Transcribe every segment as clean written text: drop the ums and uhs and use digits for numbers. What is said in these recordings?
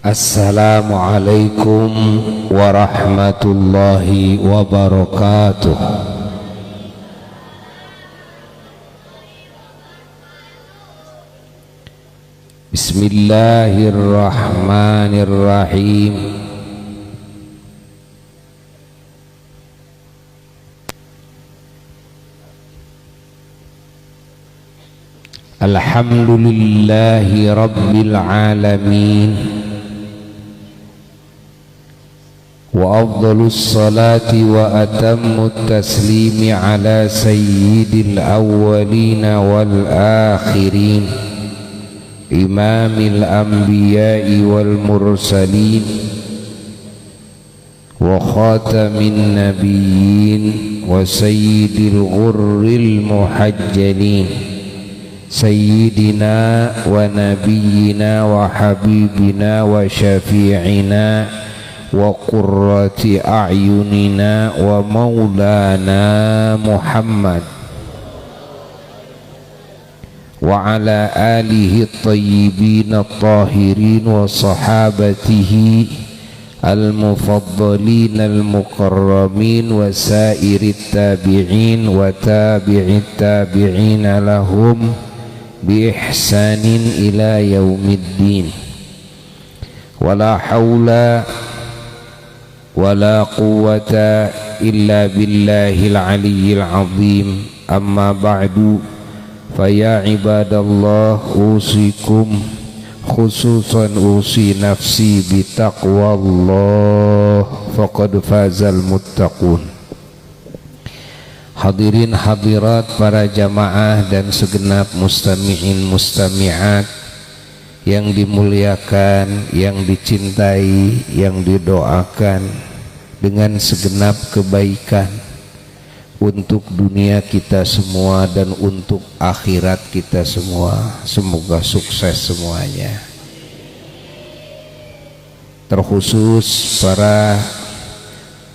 Assalamualaikum warahmatullahi wabarakatuh. Bismillahirrahmanirrahim. Alhamdulillahi rabbil alamin. Wa afdhalus salati wa atammut taslimi ala sayyidil awwalin wal akhirin, imamil anbiya'i wal mursalin wa khatamin nabiyyin wa sayyidil ghurril muhajjalin, sayyidina wa nabiyyina wa habibina wa syafi'ina wa qurrati a'yunina wa maulana Muhammad wa ala alihi at-tayyibin at-tahirin wa sahabatihi al-mufaddalin al-mukarramin wa sairit tabi'in wa tabi'it tabi'in lahum bi ihsanin ila yaumiddin. Wala haula wala quwwata illa billahil aliyyil azim. Amma ba'du, faya ibadallah, usikum khususan usi nafsi bitaqwallah, faqad fazal muttaqun. Hadirin hadirat para jamaah dan segenap mustami'in mustami'at yang dimuliakan, yang dicintai, yang didoakan dengan segenap kebaikan untuk dunia kita semua dan untuk akhirat kita semua. Semoga sukses semuanya. Terkhusus para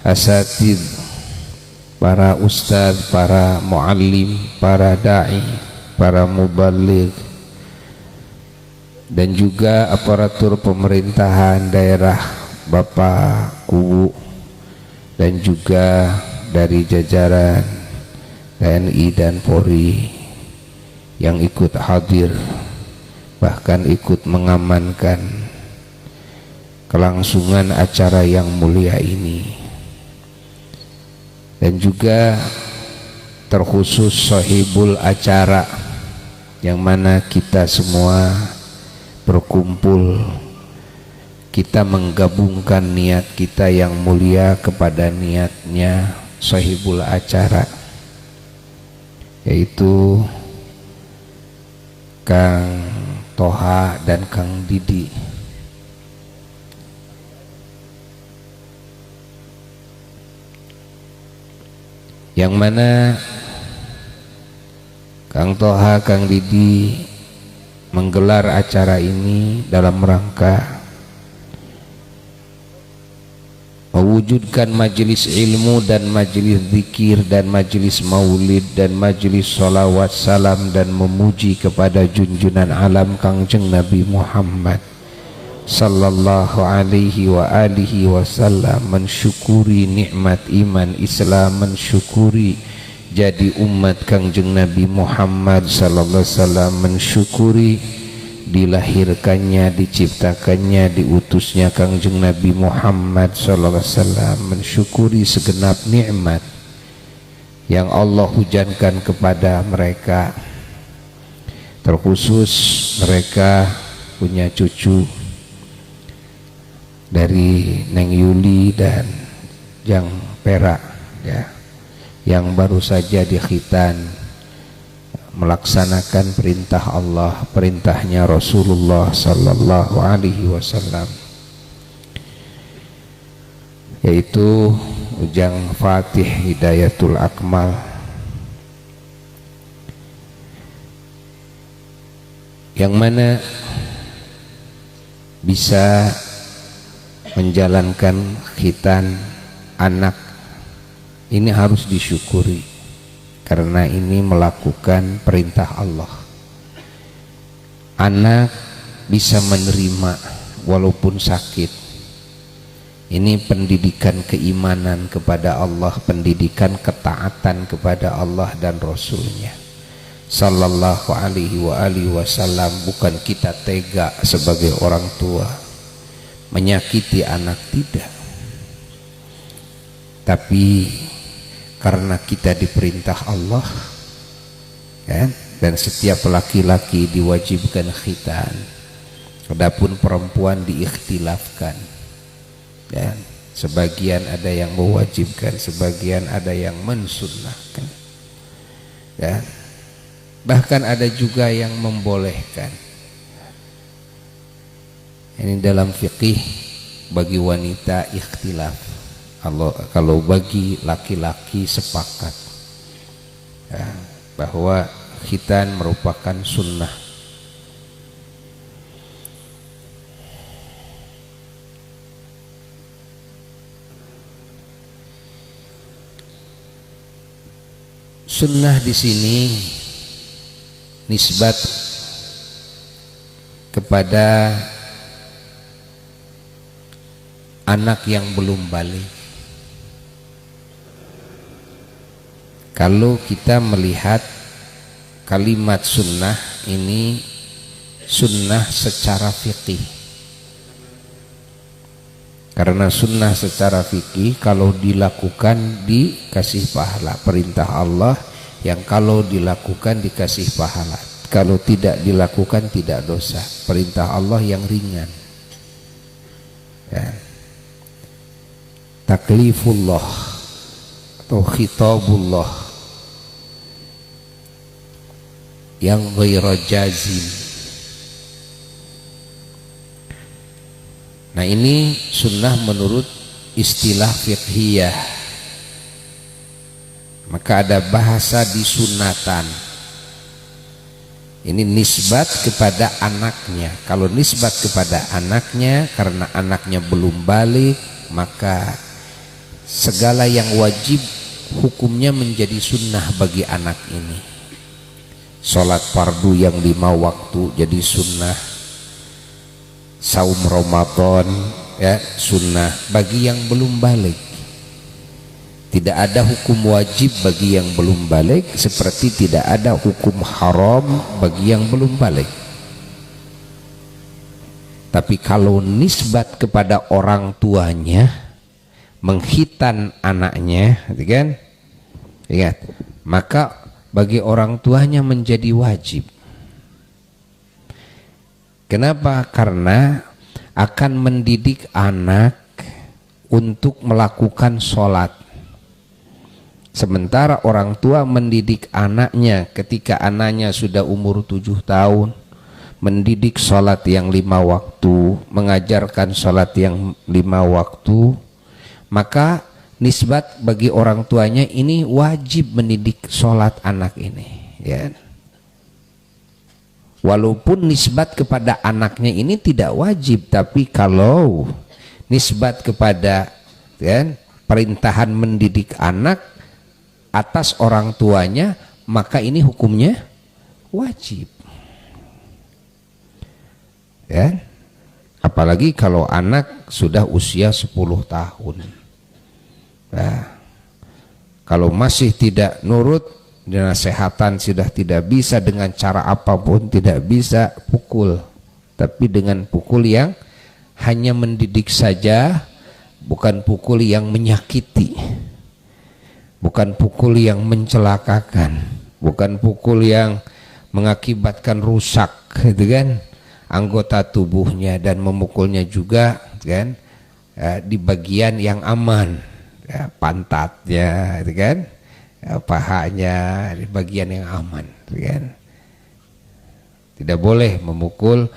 asatidz, para ustadz, para muallim, para da'i, para mubaligh, dan juga aparatur pemerintahan daerah, Bapak Kuwu, dan juga dari jajaran TNI dan Polri yang ikut hadir, bahkan ikut mengamankan kelangsungan acara yang mulia ini. Dan juga terkhusus sahibul acara, yang mana kita semua berkumpul, kita menggabungkan niat kita yang mulia kepada niatnya sahibul acara, yaitu Kang Toha dan Kang Didi. Yang mana Kang Toha, Kang Didi menggelar acara ini dalam rangka mewujudkan majelis ilmu dan majelis zikir dan majelis maulid dan majelis salawat salam dan memuji kepada junjunan alam Kangjeng Nabi Muhammad sallallahu alaihi wa alihi wasallam, mensyukuri nikmat iman Islam, mensyukuri jadi umat Kangjeng Nabi Muhammad sallallahu alaihi wasallam, mensyukuri dilahirkannya, diciptakannya, diutusnya Kangjeng Nabi Muhammad sallallahu alaihi wasallam, mensyukuri segenap nikmat yang Allah hujankan kepada mereka. Terkhusus mereka punya cucu dari Neng Yuli dan Jang Perak, ya, yang baru saja dikhitan melaksanakan perintah Allah, perintahnya Rasulullah sallallahu alaihi wasallam, yaitu Ujang Fatih Hidayatul Akmal, yang mana bisa menjalankan khitan anak ini harus disyukuri, karena ini melakukan perintah Allah. Anak bisa menerima walaupun sakit. Ini pendidikan keimanan kepada Allah, pendidikan ketaatan kepada Allah dan Rasulnya sallallahu alaihi wasallam. Bukan kita tega sebagai orang tua menyakiti anak, tidak, tapi karena kita diperintah Allah kan? Dan setiap laki-laki diwajibkan khitan, adapun perempuan diikhtilafkan dan sebagian ada yang mewajibkan, sebagian ada yang mensunnahkan dan bahkan ada juga yang membolehkan. Ini dalam fikih bagi wanita ikhtilaf. Kalau bagi laki-laki sepakat ya, bahwa khitan merupakan sunnah. Sunnah di sini nisbat kepada anak yang belum balik. Kalau kita melihat kalimat sunnah ini, sunnah secara fikih. Karena sunnah secara fikih kalau dilakukan dikasih pahala, perintah Allah yang kalau dilakukan dikasih pahala, kalau tidak dilakukan tidak dosa, perintah Allah yang ringan ya. Taklifullah atau khitabullah yang ghairu jazim. Nah ini sunnah menurut istilah fiqhiyah. Maka ada bahasa disunatan. Ini nisbat kepada anaknya. Kalau nisbat kepada anaknya karena anaknya belum balik, maka segala yang wajib hukumnya menjadi sunnah bagi anak ini. Sholat fardu yang 5 waktu jadi sunnah. Saum Ramadan ya sunnah bagi yang belum balik. Tidak ada hukum wajib bagi yang belum balik, seperti tidak ada hukum haram bagi yang belum balik. Tapi kalau nisbat kepada orang tuanya, menghitan anaknya, gitu kan? Ingat, maka bagi orang tuanya menjadi wajib. Kenapa? Karena akan mendidik anak untuk melakukan sholat. Sementara orang tua mendidik anaknya ketika anaknya sudah umur 7 tahun, mendidik sholat yang 5 waktu, mengajarkan sholat yang 5 waktu, maka nisbat bagi orang tuanya ini wajib mendidik sholat anak ini ya. Walaupun nisbat kepada anaknya ini tidak wajib, tapi kalau nisbat kepada kan, perintahan mendidik anak atas orang tuanya, maka ini hukumnya wajib. Ya. Apalagi kalau anak sudah usia 10 tahun. Nah, kalau masih tidak nurut, dinasehatan sudah tidak bisa, dengan cara apapun tidak bisa, pukul. Tapi dengan pukul yang hanya mendidik saja, bukan pukul yang menyakiti, bukan pukul yang mencelakakan, bukan pukul yang mengakibatkan rusak gitu kan anggota tubuhnya, dan memukulnya juga kan di bagian yang aman ya, pantatnya gitu kan, pahanya di bagian yang aman kan. Tidak boleh memukul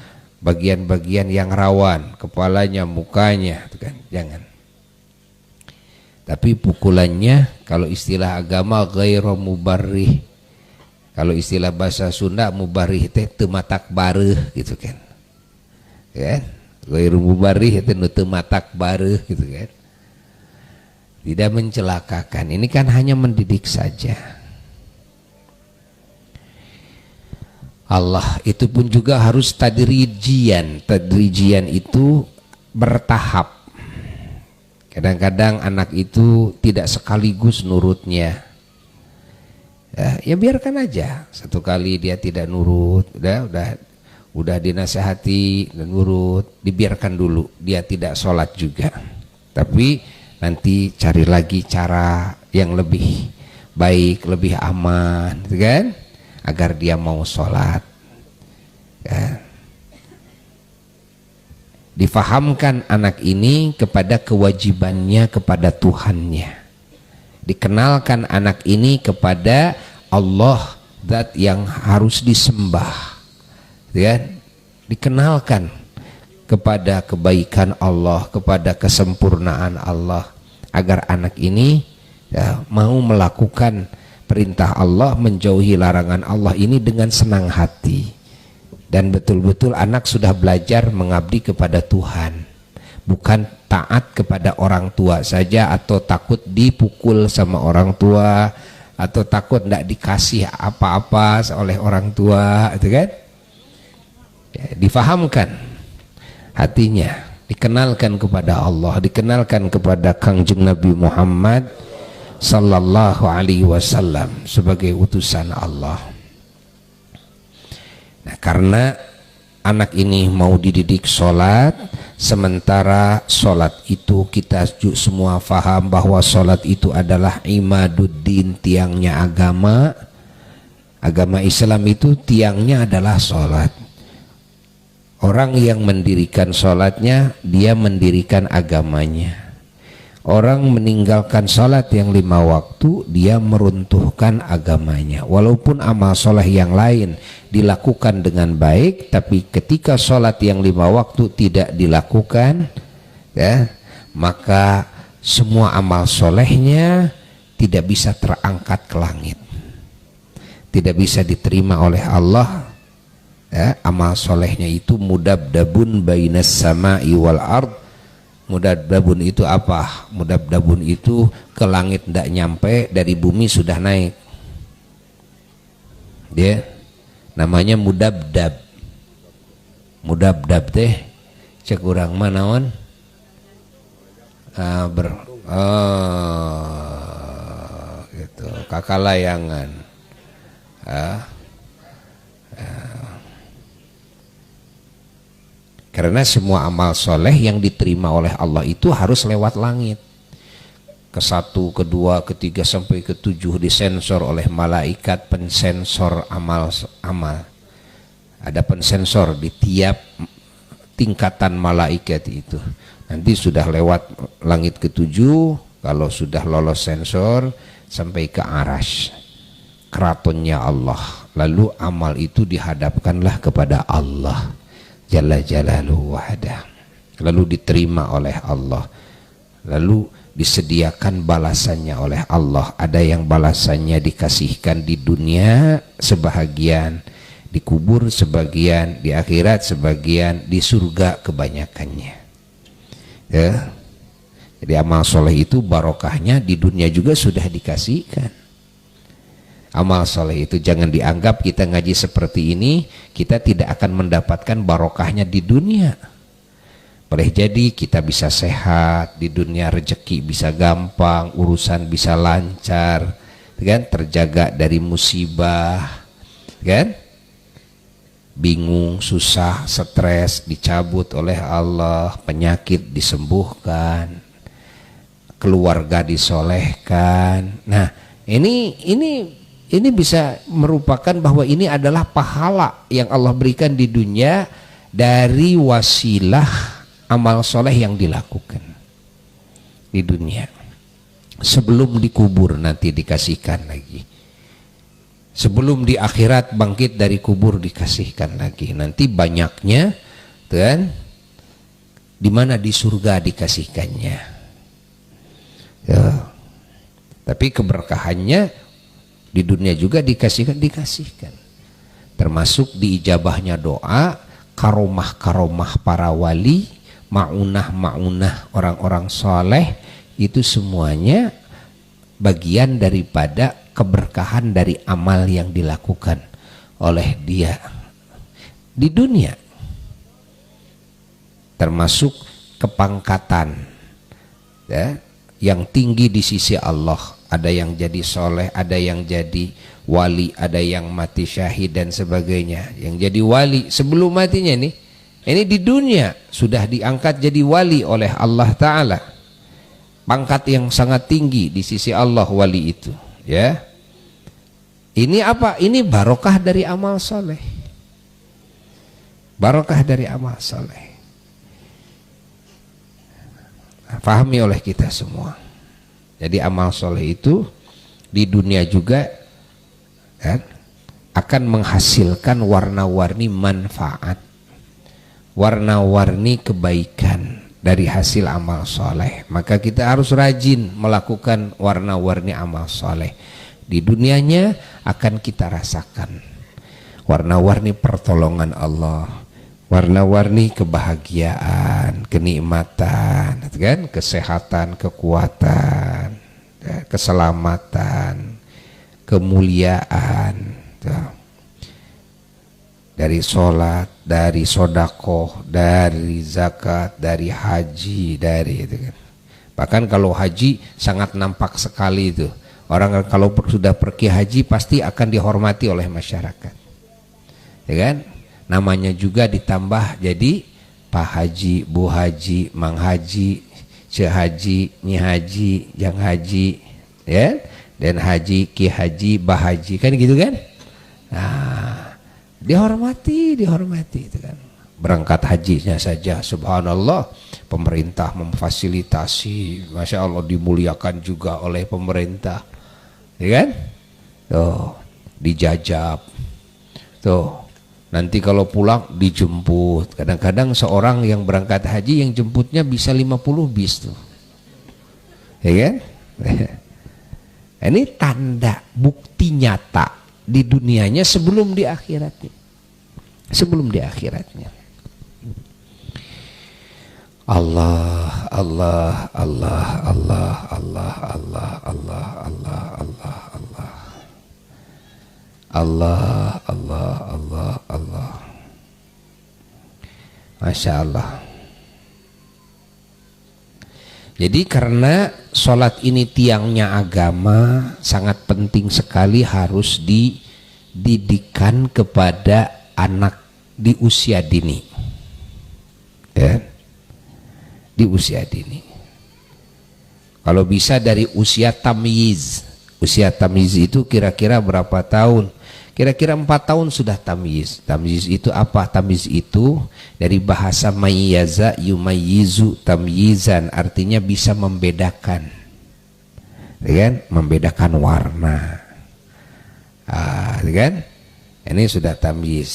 bagian-bagian yang rawan, kepalanya, mukanya kan, jangan. Tapi pukulannya kalau istilah agama ghairu mubarrih, kalau istilah bahasa Sunda mubarrih teh teu matak bareuh gitu kan. Ya, ghairu mubarrih teh teu matak bareuh gitu kan. Tidak mencelakakan. Ini kan hanya mendidik saja. Allah itu pun juga harus tadrijian. Tadrijian itu bertahap. Kadang-kadang anak itu tidak sekaligus nurutnya. Ya biarkan aja. Satu kali dia tidak nurut, udah dinasehati dan nurut, dibiarkan dulu. Dia tidak sholat juga. Tapi nanti cari lagi cara yang lebih baik, lebih aman, gitu kan? Agar dia mau sholat. Ya. Difahamkan anak ini kepada kewajibannya kepada Tuhannya. Dikenalkan anak ini kepada Allah, zat yang harus disembah. Ya. Dikenalkan kepada kebaikan Allah, kepada kesempurnaan Allah, agar anak ini mau melakukan perintah Allah, menjauhi larangan Allah ini dengan senang hati. Dan betul-betul anak sudah belajar mengabdi kepada Tuhan, bukan taat kepada orang tua saja, atau takut dipukul sama orang tua, atau takut tidak dikasih apa-apa oleh orang tua, itu kan? Ya, difahamkan hatinya, dikenalkan kepada Allah, dikenalkan kepada Kangjeng Nabi Muhammad sallallahu alaihi wasallam sebagai utusan Allah. Nah, karena anak ini mau dididik sholat, sementara sholat itu kita semua faham bahwa sholat itu adalah imaduddin, tiangnya agama. Agama Islam itu tiangnya adalah sholat. Orang yang mendirikan sholatnya, dia mendirikan agamanya. Orang meninggalkan sholat yang 5 waktu, dia meruntuhkan agamanya. Walaupun amal sholat yang lain dilakukan dengan baik, tapi ketika sholat yang 5 waktu tidak dilakukan, ya, maka semua amal solehnya tidak bisa terangkat ke langit, tidak bisa diterima oleh Allah. Ya, amal solehnya itu mudabdabun bainas sama'i wal ard. Mudabdabun itu apa? Mudabdabun itu ke langit tidak nyampe, dari bumi sudah naik. Dia namanya mudabdab. Mudabdab teh cek urang manaon? Gitu, kakalayangan. Karena semua amal soleh yang diterima oleh Allah itu harus lewat langit. Ke-1, ke-2, ke-3 sampai ke-7 disensor oleh malaikat pensensor amal. Ada pensensor di tiap tingkatan malaikat itu. Nanti sudah lewat langit ke-7, kalau sudah lolos sensor sampai ke Arash, keratonnya Allah. Lalu amal itu dihadapkanlah kepada Allah Jalla Jalaluhu wahdah, lalu diterima oleh Allah, lalu disediakan balasannya oleh Allah. Ada yang balasannya dikasihkan di dunia sebahagian, dikubur sebagian, di akhirat sebagian, di surga kebanyakannya. Ya. Jadi amal soleh itu barokahnya di dunia juga sudah dikasihkan. Amal soleh itu jangan dianggap kita ngaji seperti ini kita tidak akan mendapatkan barokahnya di dunia. Boleh jadi kita bisa sehat di dunia, rezeki bisa gampang, urusan bisa lancar, kan? Terjaga dari musibah, kan? Bingung, susah, stres dicabut oleh Allah, penyakit disembuhkan, keluarga disolehkan. Nah, ini bisa merupakan bahwa ini adalah pahala yang Allah berikan di dunia dari wasilah amal soleh yang dilakukan di dunia. Sebelum dikubur nanti dikasihkan lagi. Sebelum di akhirat bangkit dari kubur dikasihkan lagi. Nanti banyaknya, kan? Di mana di surga dikasihkannya. Ya. Tapi keberkahannya di dunia juga dikasihkan. Termasuk diijabahnya doa, karomah para wali, maunah orang-orang soleh, itu semuanya bagian daripada keberkahan dari amal yang dilakukan oleh dia. di dunia, termasuk kepangkatan ya, yang tinggi di sisi Allah. Ada yang jadi soleh, ada yang jadi wali, ada yang mati syahid dan sebagainya. Yang jadi wali sebelum matinya nih, ini di dunia sudah diangkat jadi wali oleh Allah Ta'ala. Pangkat yang sangat tinggi di sisi Allah wali itu ya. Ini apa? Ini barokah dari amal soleh. Barokah dari amal soleh. Pahami oleh kita semua. Jadi amal soleh itu di dunia juga kan, akan menghasilkan warna-warni manfaat, warna-warni kebaikan dari hasil amal soleh. Maka kita harus rajin melakukan warna-warni amal soleh. Di dunianya akan kita rasakan warna-warni pertolongan Allah, warna-warni kebahagiaan, kenikmatan, kan? Kesehatan, kekuatan, keselamatan, kemuliaan, dari sholat, dari sodakoh, dari zakat, dari haji, dari itu kan. Bahkan kalau haji sangat nampak sekali itu. Orang kalau sudah pergi haji pasti akan dihormati oleh masyarakat, ya kan? Namanya juga ditambah jadi Pak Haji, Bu Haji, Mang Haji, Ce Haji, Nyi Haji, Jang Haji, ya, dan Haji, Ki Haji, Bah Haji, kan gitu kan? Nah, dihormati itu kan. Berangkat hajinya saja, subhanallah, pemerintah memfasilitasi, masya Allah, dimuliakan juga oleh pemerintah, ya kan? Tuh, dijajab, tuh. Nanti kalau pulang dijemput. Kadang-kadang seorang yang berangkat haji yang jemputnya bisa 50 bis tuh. Ya kan? Ini tanda bukti nyata di dunianya sebelum di akhiratnya. Sebelum di akhiratnya. Allah, Allah, Allah, Allah, Allah, Allah, Allah, Allah, Allah, Allah. Allah, Allah, Allah, Allah. Masya Allah. Jadi karena sholat ini tiangnya agama, sangat penting sekali harus dididikan kepada anak di usia dini, ya, di usia dini. Kalau bisa dari usia tamyiz. Usia tamyiz itu kira-kira berapa tahun? Kira-kira 4 tahun sudah tamyiz. Tamyiz itu apa? Tamyiz itu dari bahasa mayyaza yumayyizu tamyizan, artinya bisa membedakan, kan? Membedakan warna, kan? Ini sudah tamyiz.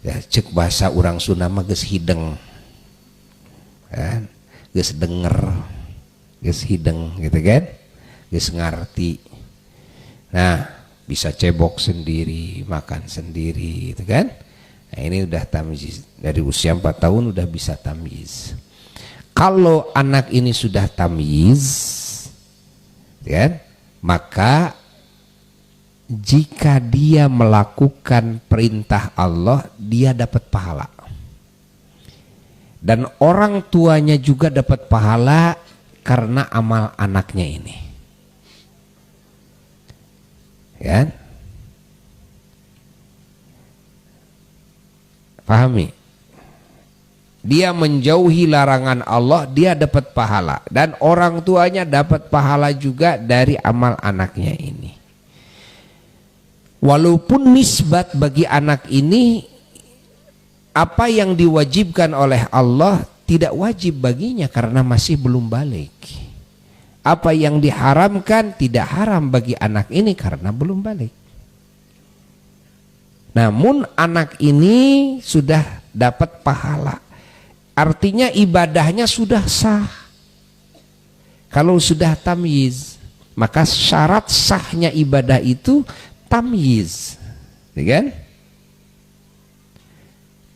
Ya, cek bahasa orang Sunda mah geus hideng, kan? Geus denger, geus hideng, gitu kan? Geus ngarti. Nah, bisa cebok sendiri, makan sendiri, gitu kan? Nah, ini udah tamyiz. Dari usia 4 tahun udah bisa tamyiz. Kalau anak ini sudah tamyiz, kan? Maka jika dia melakukan perintah Allah, dia dapat pahala. Dan orang tuanya juga dapat pahala karena amal anaknya ini. Ya, pahami, dia menjauhi larangan Allah, dia dapat pahala, dan orang tuanya dapat pahala juga dari amal anaknya ini. Walaupun nisbat bagi anak ini, apa yang diwajibkan oleh Allah tidak wajib baginya karena masih belum balik. Apa yang diharamkan tidak haram bagi anak ini karena belum balik. Namun anak ini sudah dapat pahala. Artinya ibadahnya sudah sah. Kalau sudah tamyiz, maka syarat sahnya ibadah itu tamyiz, ya kan?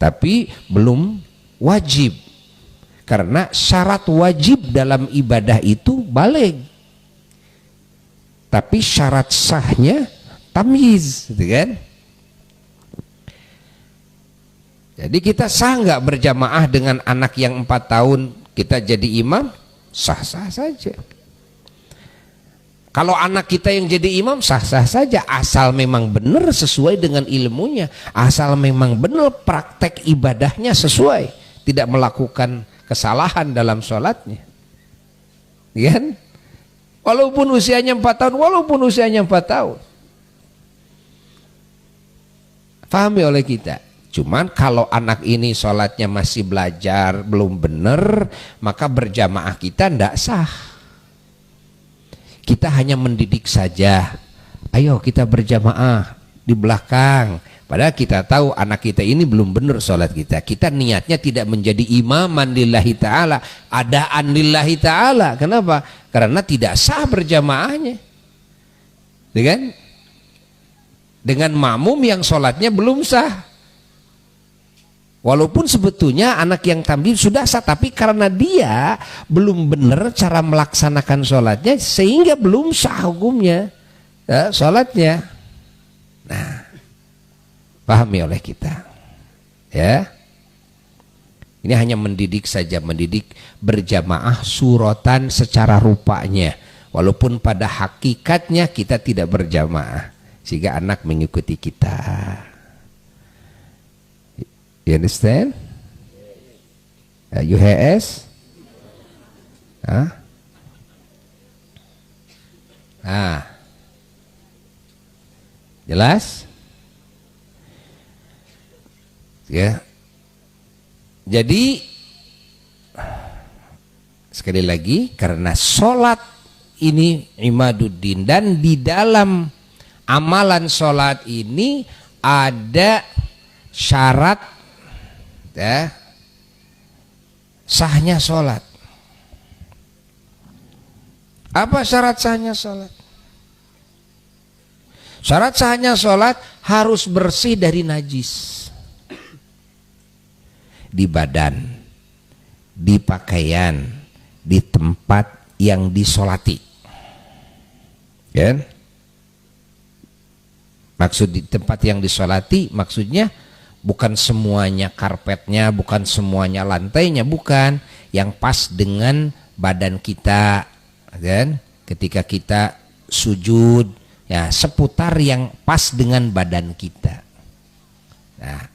Tapi belum wajib. Karena syarat wajib dalam ibadah itu baligh. Tapi syarat sahnya tamyiz, gitu kan? Jadi kita sah nggak berjamaah dengan anak yang 4 tahun kita jadi imam? Sah-sah saja. Kalau anak kita yang jadi imam sah-sah saja, asal memang benar sesuai dengan ilmunya, asal memang benar praktek ibadahnya sesuai, tidak melakukan kesalahan dalam sholatnya, kan? Walaupun usianya 4 tahun, walaupun usianya 4 tahun, pahami oleh kita. Cuman kalau anak ini sholatnya masih belajar, belum benar, maka berjamaah kita tidak sah. Kita hanya mendidik saja. Ayo kita berjamaah di belakang. Padahal kita tahu anak kita ini belum benar sholat kita. Kita niatnya tidak menjadi imaman lillahi ta'ala, adaan lillahi ta'ala. Kenapa? Karena tidak sah berjamaahnya. Dengan makmum yang sholatnya belum sah. Walaupun sebetulnya anak yang tampil sudah sah, tapi karena dia belum benar cara melaksanakan sholatnya sehingga belum sah hukumnya sholatnya. Nah, pahami oleh kita, ya. Ini hanya mendidik saja, mendidik berjamaah suratan secara rupanya, walaupun pada hakikatnya kita tidak berjamaah, sehingga anak mengikuti kita. You understand? You has? Jelas? Ya. Jadi sekali lagi, karena sholat ini imaduddin, dan di dalam amalan sholat ini ada syarat ya, sahnya sholat. Apa syarat sahnya sholat? Syarat sahnya sholat harus bersih dari najis di badan, di pakaian, di tempat yang disolati, kan? Maksud di tempat yang disolati maksudnya bukan semuanya karpetnya, bukan semuanya lantainya, bukan. Yang pas dengan badan kita, kan? Ketika kita sujud, ya seputar yang pas dengan badan kita. Nah,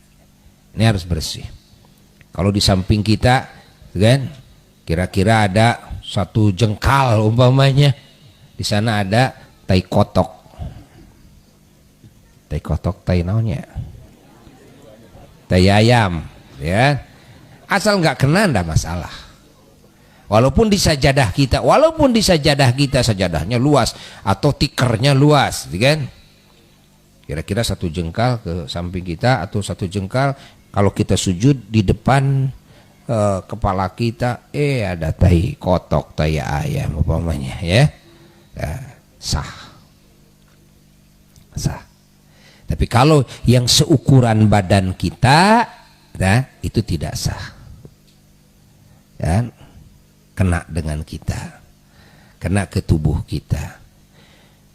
ini harus bersih. Kalau di samping kita, kan? Kira-kira ada 1 jengkal umpamanya, di sana ada tai kotok. Tai kotok, tai naonnya? Tai ayam, ya. Asal nggak kena ndak masalah. Walaupun di sajadah kita, sajadahnya luas atau tikernya luas, kan? Kira-kira 1 jengkal ke samping kita atau 1 jengkal kalau kita sujud di depan kepala kita, ada tai kotok, tai ayam umpamanya, ya. Sah. Tapi kalau yang seukuran badan kita, nah, itu tidak sah. Dan kena dengan kita, kena ke tubuh kita.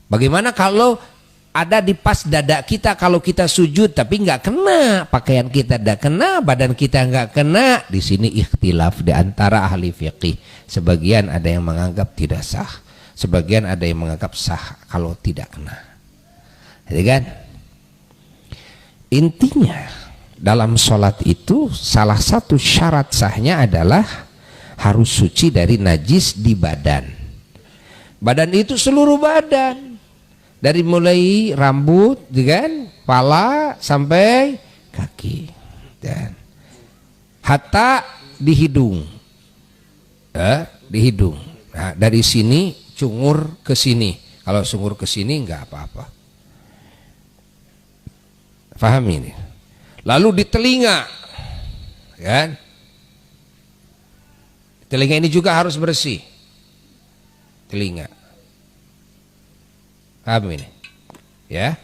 Bagaimana kalau ada di pas dada kita kalau kita sujud tapi nggak kena, pakaian kita tidak kena, badan kita nggak kena? Di sini ikhtilaf di antara ahli fiqih. Sebagian ada yang menganggap tidak sah, sebagian ada yang menganggap sah kalau tidak kena. Jadi kan? Intinya dalam sholat itu salah satu syarat sahnya adalah harus suci dari najis di badan. Badan itu seluruh badan, dari mulai rambut, kan, kepala sampai kaki, dan hatta di hidung, di hidung. Nah, dari sini cungur ke sini. Kalau cungur ke sini nggak apa-apa. Paham ini? Lalu di telinga, kan? Telinga ini juga harus bersih. Telinga. Paham ini? Ya.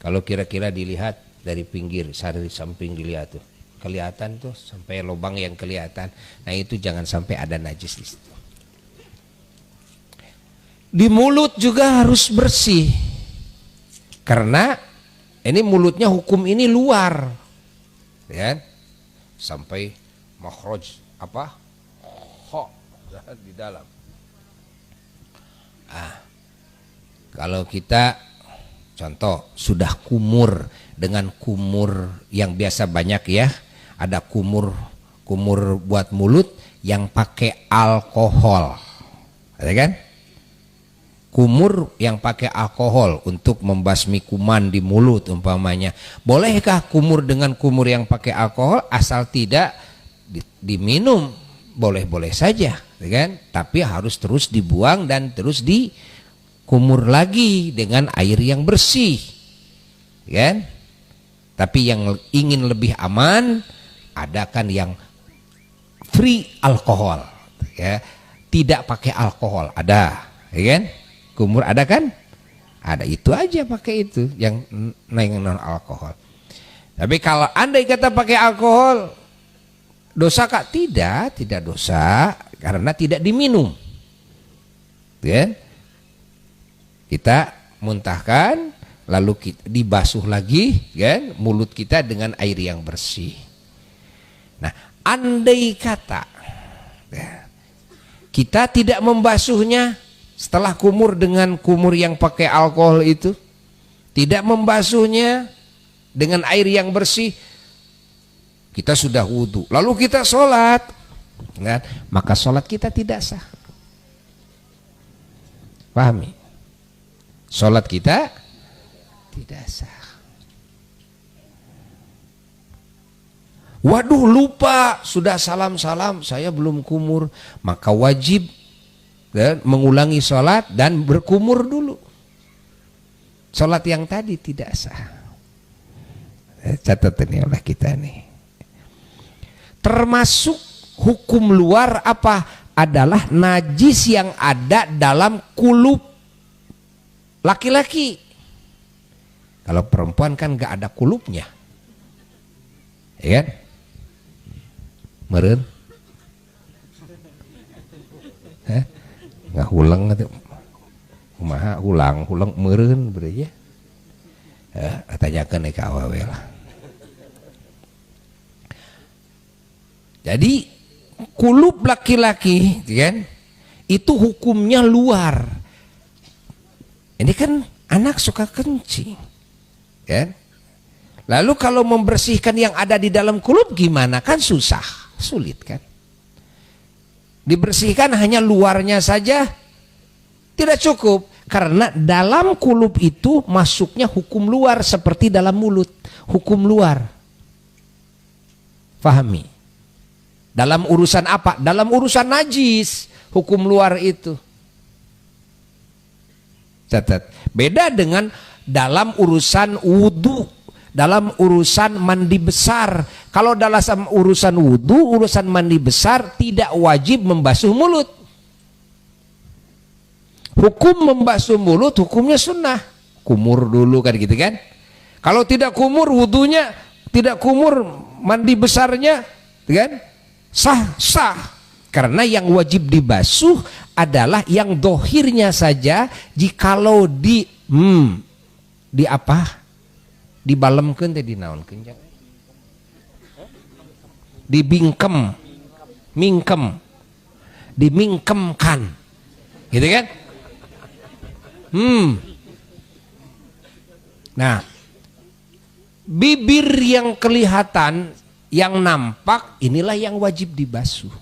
Kalau kira-kira dilihat dari pinggir, dari samping dilihat tuh, kelihatan tuh sampai lubang yang kelihatan. Nah, itu jangan sampai ada najis di situ. Di mulut juga harus bersih. Karena ini mulutnya hukum ini luar, ya, sampai makhraj apa, kha di dalam. Kalau kita contoh sudah kumur dengan kumur yang biasa banyak ya, ada kumur buat mulut yang pakai alkohol, ada kan? Kumur yang pakai alkohol untuk membasmi kuman di mulut umpamanya. Bolehkah kumur dengan kumur yang pakai alkohol asal tidak diminum? Boleh-boleh saja, kan? Tapi harus terus dibuang dan terus dikumur lagi dengan air yang bersih, kan? Tapi yang ingin lebih aman, adakan yang free alkohol, ya, tidak pakai alkohol, ada, ya kan? Kumur ada kan? Ada, itu aja pakai itu yang non alkohol. Tapi kalau andai kata pakai alkohol, dosa kak? Tidak dosa karena tidak diminum. Ya? Kita muntahkan lalu kita dibasuh lagi, kan? Mulut kita dengan air yang bersih. Nah, andai kata ya, kita tidak membasuhnya setelah kumur dengan kumur yang pakai alkohol itu, tidak membasuhnya dengan air yang bersih, kita sudah wudhu lalu kita sholat, kan? Maka sholat kita tidak sah. Pahami? Sholat kita tidak sah. Waduh, lupa, sudah salam-salam, saya belum kumur, maka wajib dan mengulangi sholat dan berkumur dulu. Sholat yang tadi tidak sah. Catat ini oleh kita nih. Termasuk hukum luar apa? Adalah najis yang ada dalam kulub laki-laki. Kalau perempuan kan gak ada kulubnya, ya kan? Meren? Nggak ulang itu, kumaha ulang meureun beureun ya. Tanyakeun ka awewe lah. Jadi kulub laki-laki, kan? Itu hukumnya luar. Ini kan anak suka kencing, kan? Lalu kalau membersihkan yang ada di dalam kulub gimana? Kan susah, sulit kan? Dibersihkan hanya luarnya saja tidak cukup, karena dalam kulub itu masuknya hukum luar seperti dalam mulut, hukum luar. Fahami? Dalam urusan apa? Dalam urusan najis, hukum luar itu. Catat. Beda dengan dalam urusan wudhu, dalam urusan mandi besar. Kalau dalam urusan wudhu, urusan mandi besar tidak wajib membasuh mulut. Hukum membasuh mulut hukumnya sunnah. Kumur dulu kan gitu kan. Kalau tidak kumur wudhunya, tidak kumur mandi besarnya, kan? Sah. Karena yang wajib dibasuh adalah yang dohirnya saja. Jikalau di apa? Dibalemkeun teh dinaonkeun jangan. Dimingkemkan, gitu kan? Nah, bibir yang kelihatan, yang nampak, inilah yang wajib dibasuh.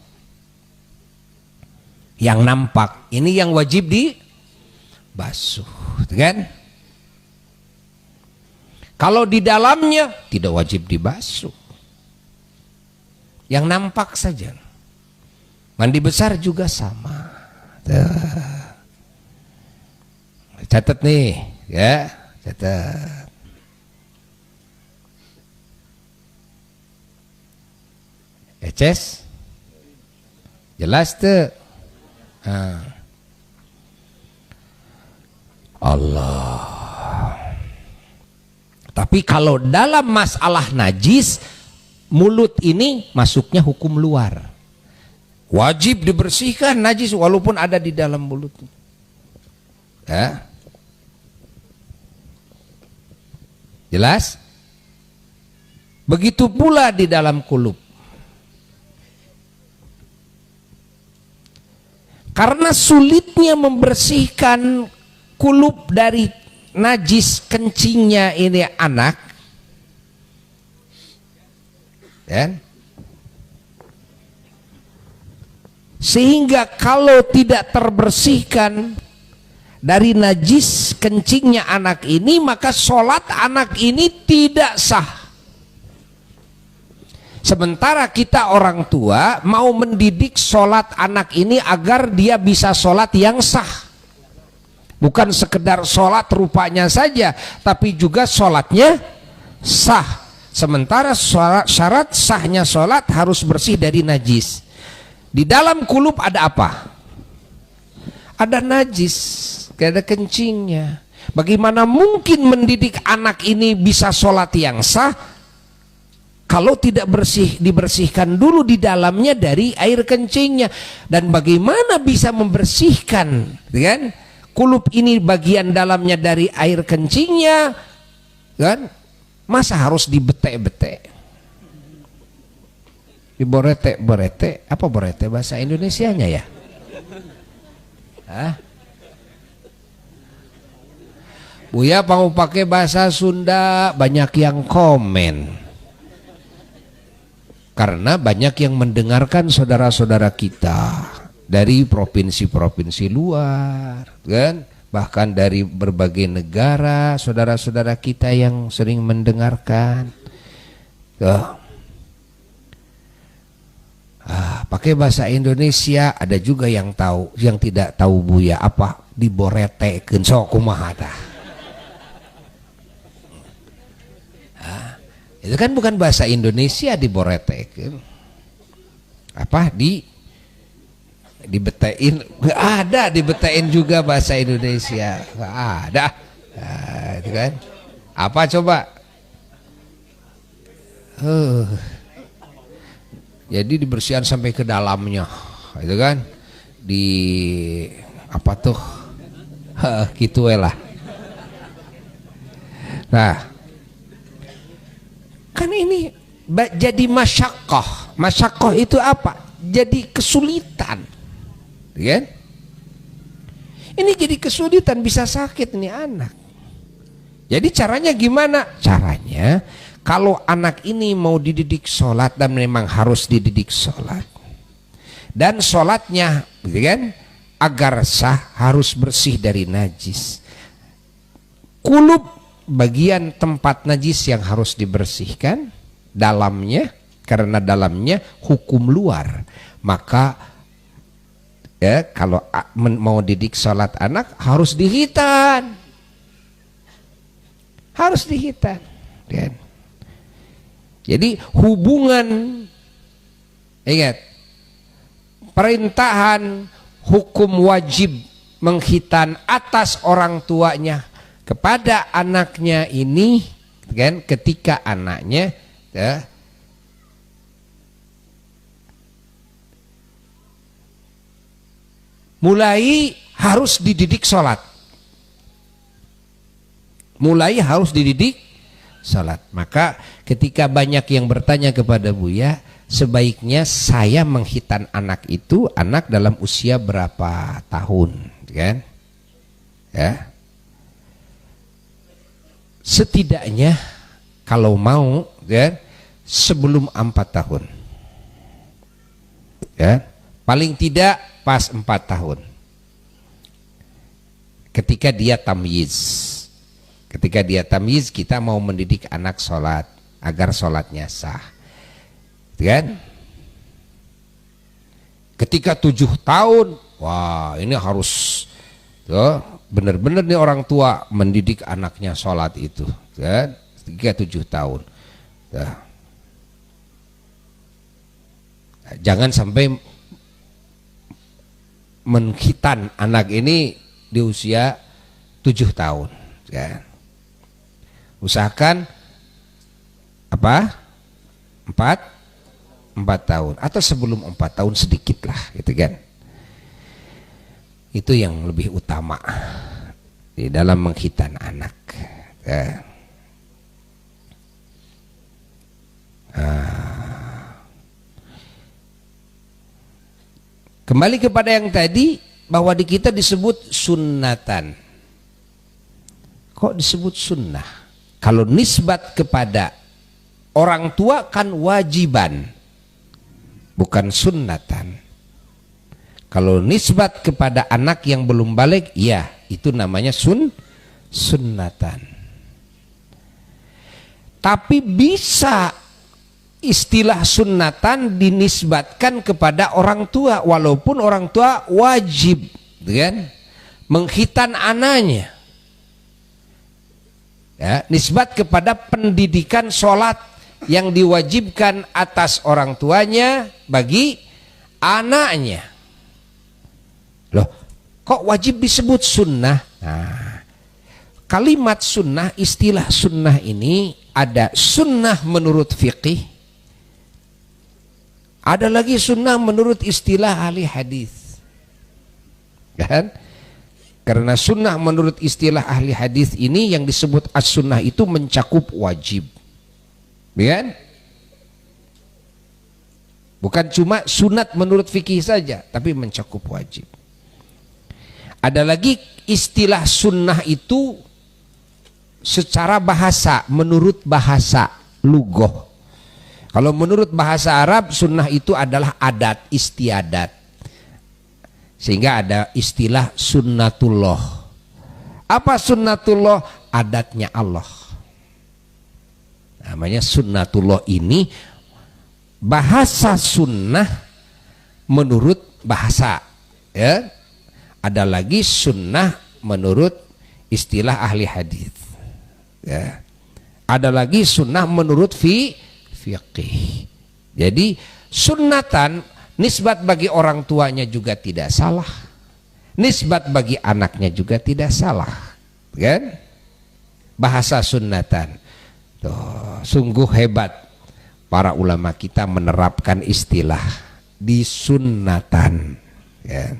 Yang nampak, ini yang wajib dibasuh, gitu kan? Kalau di dalamnya tidak wajib dibasuh. Yang nampak saja. Mandi besar juga sama. Catat nih, ya, catat. Eces, jelas tuh. Allah. Tapi kalau dalam masalah najis, mulut ini masuknya hukum luar. Wajib dibersihkan najis walaupun ada di dalam mulut. Ya. Jelas? Begitu pula di dalam kulub. Karena sulitnya membersihkan kulub dari najis kencingnya ini anak, kan? Sehingga kalau tidak terbersihkan dari najis kencingnya anak ini, maka sholat anak ini tidak sah. Sementara kita orang tua mau mendidik sholat anak ini agar dia bisa sholat yang sah. Bukan sekedar sholat rupanya saja, tapi juga sholatnya sah. Sementara syarat sahnya sholat harus bersih dari najis. Di dalam kulub ada apa? Ada najis, ada kencingnya. Bagaimana mungkin mendidik anak ini bisa sholat yang sah kalau tidak dibersihkan dulu di dalamnya dari air kencingnya? Dan bagaimana bisa membersihkan, kan, kulub ini bagian dalamnya dari air kencingnya, kan? Masa harus dibetek-betek, diborete-borete? Apa borete bahasa Indonesianya ya? Hah? Buya mau pakai bahasa Sunda, banyak yang komen. Karena banyak yang mendengarkan saudara-saudara kita dari provinsi-provinsi luar, kan? Bahkan dari berbagai negara, saudara-saudara kita yang sering mendengarkan. Pakai bahasa Indonesia, ada juga yang tahu, yang tidak tahu Buya apa diboretekeun, sok kumaha tah. Itu kan bukan bahasa Indonesia, diboretekeun. Apa dibetain? Nggak ada dibetain juga bahasa Indonesia, nggak ada. Nah, itu kan apa coba? Jadi dibersihkan sampai ke dalamnya, itu kan? Di apa tuh? Gitu lah. Nah, kan ini jadi masyakoh. Masyakoh itu apa? Jadi kesulitan, kan? Ini jadi kesulitan, bisa sakit nih anak. Jadi caranya gimana? Caranya, kalau anak ini mau dididik sholat, dan memang harus dididik sholat, dan sholatnya, kan, agar sah harus bersih dari najis. Kulub bagian tempat najis yang harus dibersihkan, dalamnya, karena dalamnya hukum luar. Maka ya, kalau mau didik sholat anak harus dihitan, harus dihitan, kan? Jadi hubungan, ingat, perintahan hukum wajib menghitan atas orang tuanya kepada anaknya ini, kan, ketika anaknya ya, mulai harus dididik sholat, mulai harus dididik sholat. Maka ketika banyak yang bertanya kepada Buya, sebaiknya saya menghitan anak itu, anak dalam usia berapa tahun, kan? Ya, setidaknya kalau mau, ya, sebelum 4 tahun, ya, paling tidak pas 4 tahun, ketika dia tamyiz. Ketika dia tamyiz, kita mau mendidik anak sholat agar sholatnya sah, kan? Ketika 7 tahun, wah, ini harus benar-benar nih orang tua mendidik anaknya sholat itu, kan? Ketika 7 tahun, jangan sampai menghitan anak ini di usia 7 tahun, kan? Usahakan apa? 4 tahun atau sebelum 4 tahun sedikit lah, gitu kan? Itu yang lebih utama di dalam menghitan anak. Kembali kepada yang tadi, bahwa di kita disebut sunnatan. Kok disebut sunnah? Kalau nisbat kepada orang tua kan wajiban, bukan sunnatan. Kalau nisbat kepada anak yang belum balik, ya itu namanya sunnatan. Tapi bisa istilah sunnatan dinisbatkan kepada orang tua, walaupun orang tua wajib, kan, mengkhitan anaknya. Ya, nisbat kepada pendidikan sholat yang diwajibkan atas orang tuanya bagi anaknya. Loh, kok wajib disebut sunnah? Nah, kalimat sunnah, istilah sunnah ini ada sunnah menurut fiqih, ada lagi sunnah menurut istilah ahli hadis, kan? Karena sunnah menurut istilah ahli hadis ini yang disebut as-sunnah itu mencakup wajib, kan? Bukan cuma sunat menurut fikih saja, tapi mencakup wajib. Ada lagi istilah sunnah itu secara bahasa, menurut bahasa lugoh. Kalau menurut bahasa Arab, sunnah itu adalah adat, istiadat. Sehingga ada istilah sunnatullah. Apa sunnatullah? Adatnya Allah. Namanya sunnatullah ini bahasa sunnah menurut bahasa, ya. Ada lagi sunnah menurut istilah ahli hadis, ya. Ada lagi sunnah menurut fiqih. Jadi sunnatan nisbat bagi orang tuanya juga tidak salah, nisbat bagi anaknya juga tidak salah, kan? Bahasa sunnatan. Tuh, sungguh hebat para ulama kita menerapkan istilah di sunnatan, ya.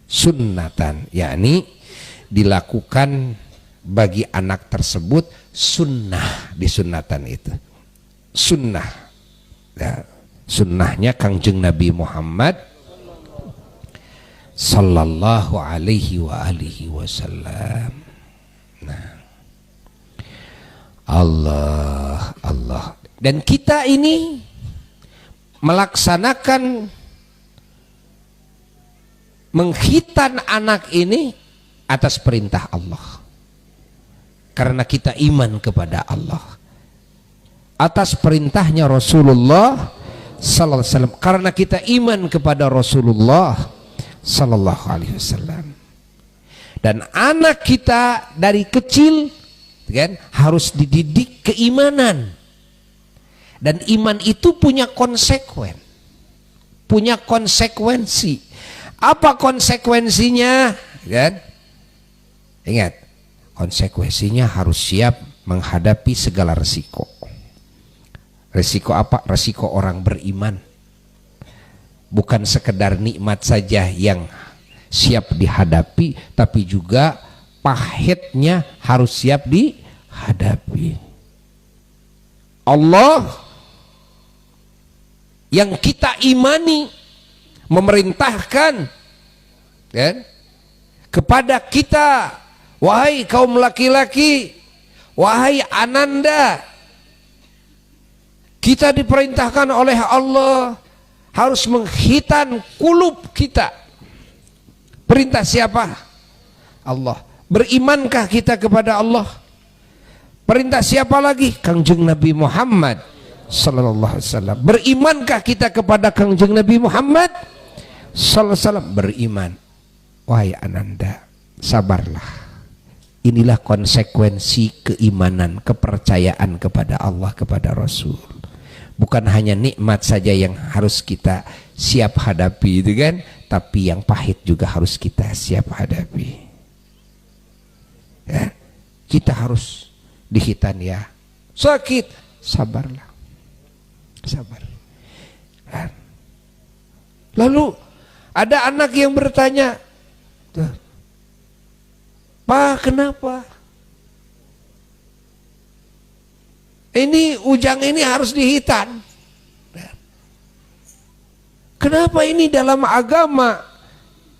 Sunnatan, yakni dilakukan bagi anak tersebut sunnah di sunnatan itu. Sunnah, ya, sunnahnya Kangjeng Nabi Muhammad sallallahu alaihi wa alihi wasallam. Nah, Allah. Dan kita ini melaksanakan mengkhitan anak ini atas perintah Allah, karena kita iman kepada Allah, atas perintahnya Rasulullah sallallahu alaihi wasallam, karena kita iman kepada Rasulullah sallallahu alaihi wasallam. Dan anak kita dari kecil, kan, harus dididik keimanan, dan iman itu punya konsekuensi. Apa konsekuensinya? Kan? Ingat, konsekuensinya harus siap menghadapi segala resiko. Resiko apa? Resiko orang beriman. Bukan sekedar nikmat saja yang siap dihadapi, tapi juga pahitnya harus siap dihadapi. Allah yang kita imani memerintahkan, kan, kepada kita, wahai kaum laki-laki, wahai ananda, kita diperintahkan oleh Allah harus mengkhitan kulub kita. Perintah siapa? Allah. Berimankah kita kepada Allah? Perintah siapa lagi? Kangjeng Nabi Muhammad sallallahu alaihi wasallam. Berimankah kita kepada Kangjeng Nabi Muhammad sallallahu alaihi wasallam? Beriman. Wahai ananda, sabarlah. Inilah konsekuensi keimanan, kepercayaan kepada Allah, kepada Rasul. Bukan hanya nikmat saja yang harus kita siap hadapi, itu kan, tapi yang pahit juga harus kita siap hadapi, ya. Kita harus dikhitan, ya, sakit, sabarlah, sabar. Lalu ada anak yang bertanya, Pak, kenapa? Ini Ujang ini harus dihitan. Kenapa ini dalam agama,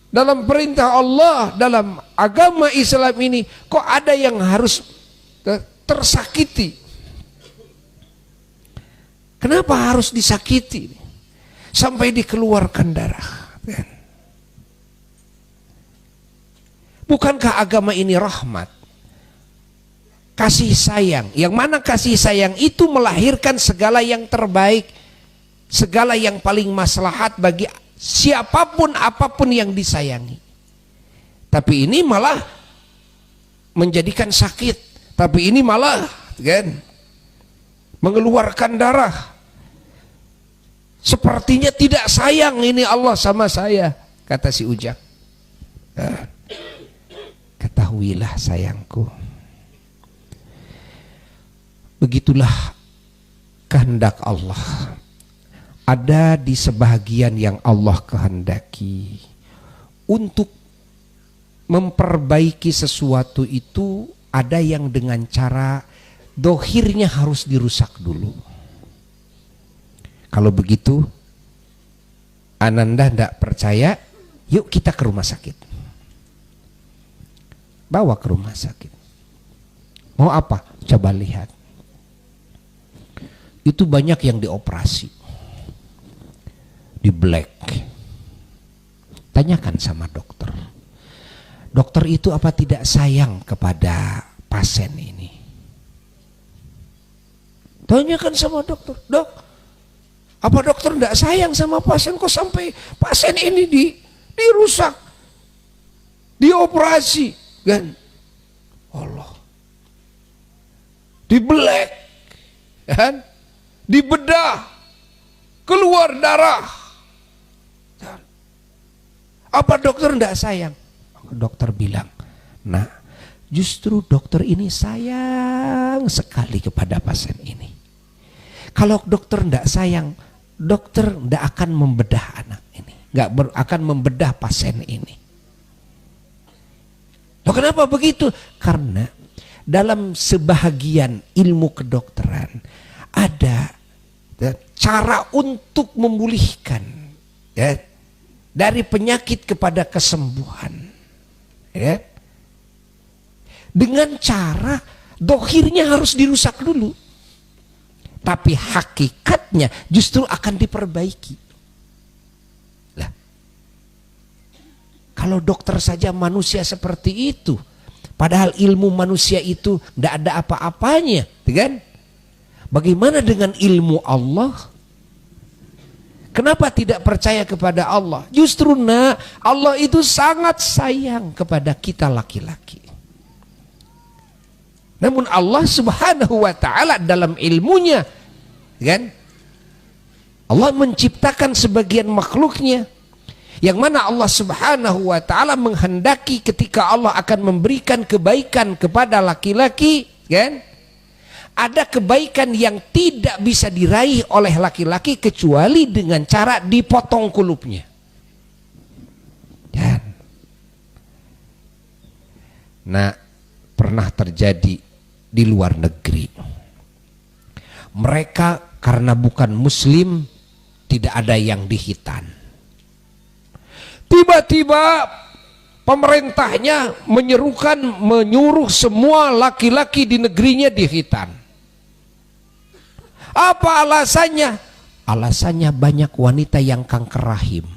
dalam perintah Allah, dalam agama Islam ini kok ada yang harus tersakiti? Kenapa harus disakiti sampai dikeluarkan darah? Bukankah agama ini rahmat, kasih sayang, yang mana kasih sayang itu melahirkan segala yang terbaik, segala yang paling maslahat bagi siapapun apapun yang disayangi. Tapi ini malah menjadikan sakit, tapi ini malah kan mengeluarkan darah. Sepertinya tidak sayang ini Allah sama saya, kata si Ujang. Ketahuilah sayangku, begitulah kehendak Allah. Ada di sebahagian yang Allah kehendaki untuk memperbaiki sesuatu itu, ada yang dengan cara dohirnya harus dirusak dulu. Kalau begitu Ananda tidak percaya, yuk kita ke rumah sakit. Bawa ke rumah sakit. Mau apa? Coba lihat. Itu banyak yang dioperasi, di black. Tanyakan sama dokter. Dokter itu apa tidak sayang kepada pasien ini? Tanyakan sama dokter. Dok, apa dokter tidak sayang sama pasien kok sampai pasien ini dirusak, dioperasi? Kan Allah, dibelek, kan, dibedah, keluar darah. Apa dokter tidak sayang? Dokter bilang, nah justru dokter ini sayang sekali kepada pasien ini. Kalau dokter tidak sayang, dokter tidak akan membedah anak ini, nggak akan membedah pasien ini. Loh, kenapa begitu? Karena dalam sebahagian ilmu kedokteran ada cara untuk memulihkan ya, dari penyakit kepada kesembuhan ya, dengan cara dohirnya harus dirusak dulu, tapi hakikatnya justru akan diperbaiki. Kalau dokter saja manusia seperti itu, padahal ilmu manusia itu tidak ada apa-apanya, kan? Bagaimana dengan ilmu Allah? Kenapa tidak percaya kepada Allah? Justru Allah itu sangat sayang kepada kita laki-laki. Namun Allah Subhanahu wa ta'ala dalam ilmunya, kan? Allah menciptakan sebagian makhluknya, yang mana Allah Subhanahu wa ta'ala menghendaki ketika Allah akan memberikan kebaikan kepada laki-laki, kan? Ada kebaikan yang tidak bisa diraih oleh laki-laki kecuali dengan cara dipotong kulupnya. Dan nah, pernah terjadi di luar negeri. Mereka karena bukan muslim tidak ada yang dihitan. Tiba-tiba pemerintahnya menyuruh semua laki-laki di negerinya dihitan. Apa alasannya? Alasannya banyak wanita yang kanker rahim.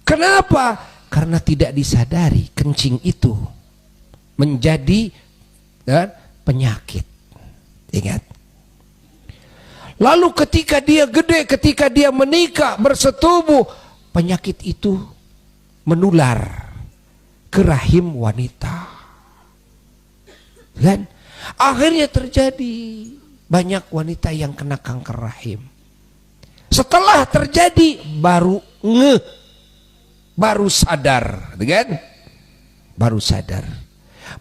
Kenapa? Karena tidak disadari kencing itu menjadi penyakit. Ingat. Lalu ketika dia gede, ketika dia menikah, bersetubuh, penyakit itu menular ke rahim wanita. Dan akhirnya terjadi banyak wanita yang kena kanker rahim. Setelah terjadi baru sadar, kan? Baru sadar